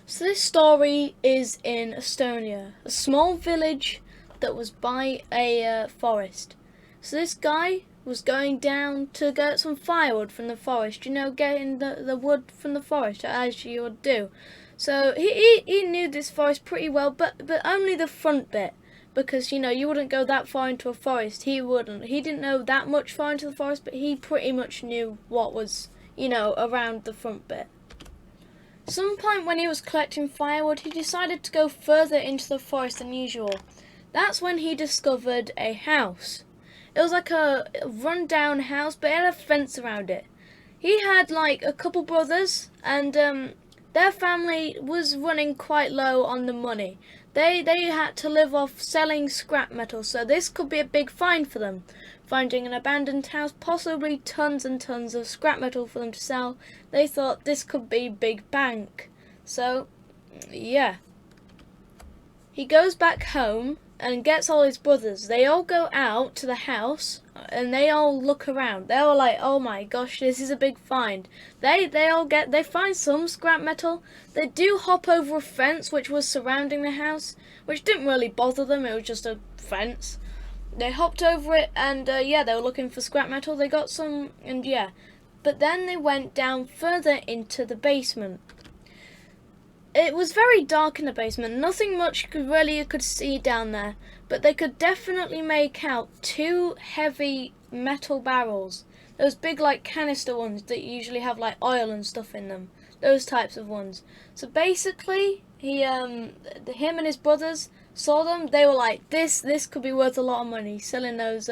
So this story is in Estonia, a small village that was by a forest. So this guy was going down to get some firewood from the forest, getting the wood from the forest, as you would do. So he knew this forest pretty well, but only the front bit. Because, you wouldn't go that far into a forest. He wouldn't. He didn't know that much far into the forest, but he pretty much knew what was, around the front bit. Some point when he was collecting firewood, he decided to go further into the forest than usual. That's when he discovered a house. It was like a run-down house, but it had a fence around it. He had like a couple brothers, and their family was running quite low on the money. They had to live off selling scrap metal, so this could be a big find for them. Finding an abandoned house, possibly tons and tons of scrap metal for them to sell. They thought this could be big bank. So, yeah. He goes back home and gets all his brothers. They all go out to the house and they all look around. They're all like, oh my gosh, this is a big find. They find some scrap metal. They do hop over a fence which was surrounding the house, which didn't really bother them. It was just a fence. They hopped over it and they were looking for scrap metal. They got some and yeah. But then they went down further into the basement. It was very dark in the basement. Nothing much you could see down there. But they could definitely make out two heavy metal barrels. Those big like canister ones that usually have like oil and stuff in them. Those types of ones. So basically, him and his brothers saw them. They were like, this could be worth a lot of money, selling those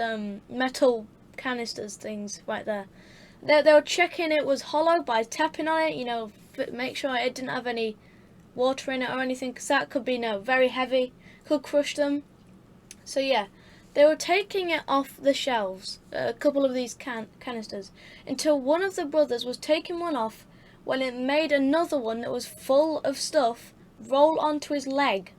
metal canisters things right there. They were checking it was hollow by tapping on it, make sure it didn't have any water in it or anything, because that could be very heavy, could crush them. So yeah, they were taking it off the shelves, a couple of these canisters, until one of the brothers was taking one off when it made another one that was full of stuff roll onto his leg.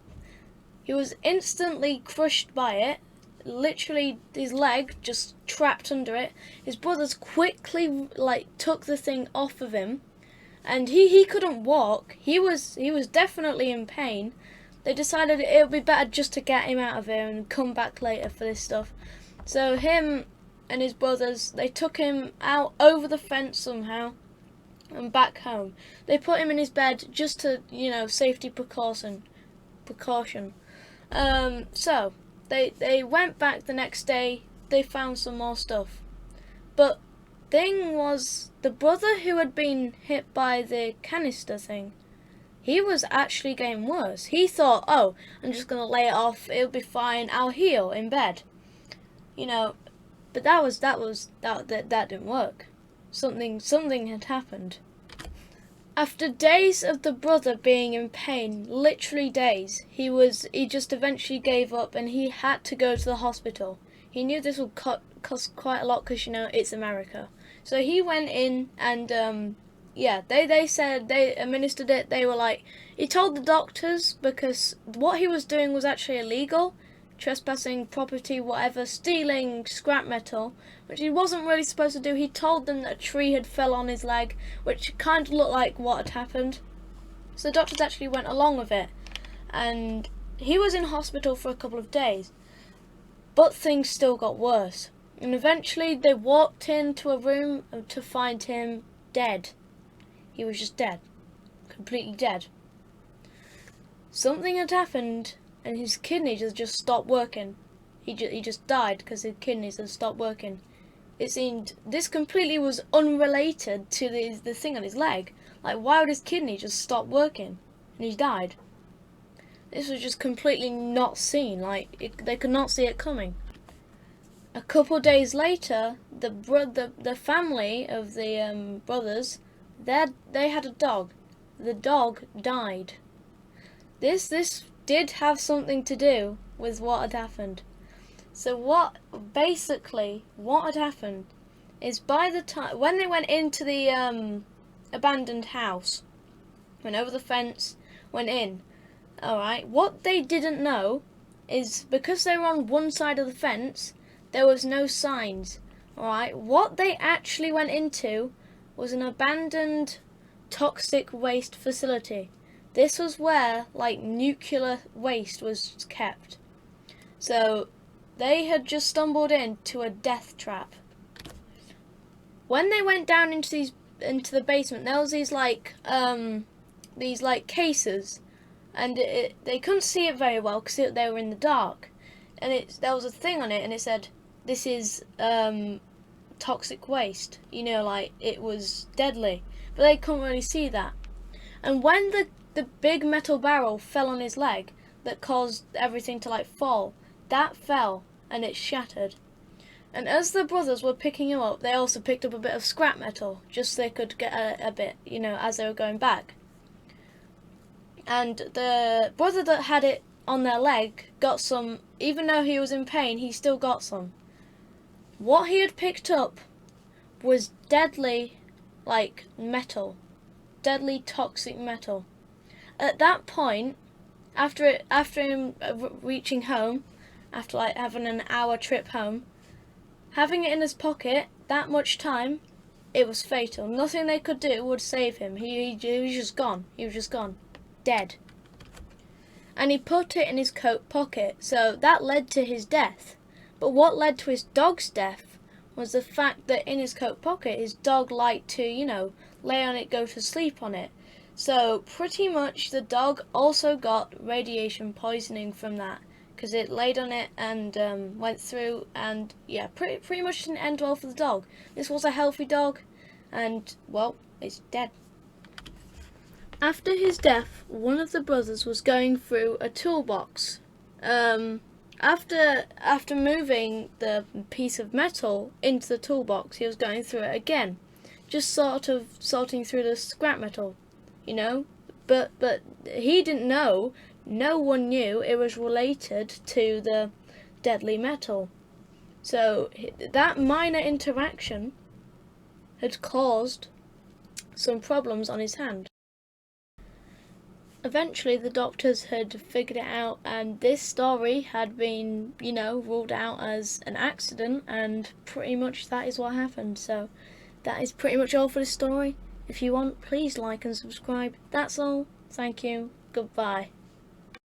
He was instantly crushed by it. Literally, his leg just trapped under it. His brothers quickly took the thing off of him, and he couldn't walk. He was definitely in pain. They decided it would be better just to get him out of here and come back later for this stuff. So him and his brothers, they took him out over the fence somehow and back home. They put him in his bed just to, safety precaution. So they went back the next day. They found some more stuff, but thing was, the brother who had been hit by the canister thing, he was actually getting worse. He thought, oh, I'm just gonna lay it off, it'll be fine, I'll heal in bed, but that didn't work. Something had happened. After days of the brother being in pain, literally days, he just eventually gave up and he had to go to the hospital. He knew this would cost quite a lot because, it's America. So he went in and, they said, they administered it. They were like, he told the doctors, because what he was doing was actually illegal. Trespassing property, whatever, stealing scrap metal, which he wasn't really supposed to do. He told them that a tree had fell on his leg, which kind of looked like what had happened. So the doctors actually went along with it, and he was in hospital for a couple of days, but things still got worse. And eventually they walked into a room to find him dead. He was just dead, completely dead. Something had happened and his kidneys had just stopped working. He just died because his kidneys had stopped working. It seemed this completely was unrelated to the thing on his leg. Like, why would his kidney just stop working? And he died. This was just completely not seen. They could not see it coming. A couple days later, the family of the brothers, they had a dog. The dog died. This did have something to do with what had happened. So what had happened is, by the time when they went into the abandoned house, went over the fence, went in, alright, what they didn't know is, because they were on one side of the fence, there was no signs. Alright, what they actually went into was an abandoned toxic waste facility. this was where like nuclear waste was kept. So they had just stumbled into a death trap. When they went down into the basement, there was these cases, and they couldn't see it very well because they were in the dark. And there was a thing on it, and it said, "This is toxic waste." You know, like it was deadly, but they couldn't really see that. And when the big metal barrel fell on his leg, that caused everything to like fall, that fell and it shattered. And as the brothers were picking him up, they also picked up a bit of scrap metal, just so they could get a bit, you know, as they were going back. And the brother that had it on their leg got some, even though he was in pain, he still got some. What he had picked up was deadly, like, metal. Deadly toxic metal. At that point, after him reaching home, after like having an hour trip home, having it in his pocket that much time, it was fatal. Nothing they could do would save him. He was just gone. He was just gone. Dead. And he put it in his coat pocket, so that led to his death. But what led to his dog's death was the fact that in his coat pocket, his dog liked to, you know, lay on it, go to sleep on it. So pretty much the dog also got radiation poisoning from that, because it laid on it and went through, and yeah, pretty much didn't end well for the dog. This was a healthy dog, and well, it's dead. After his death, one of the brothers was going through a toolbox. After moving the piece of metal into the toolbox, he was going through it again, just sort of sorting through the scrap metal, you know. But he didn't know. No one knew it was related to the deadly metal. So that minor interaction had caused some problems on his hand. Eventually the doctors had figured it out, and this story had been, you know, ruled out as an accident, and pretty much that is what happened. So that is pretty much all for this story. If you want, please like and subscribe. That's all. Thank you. Goodbye.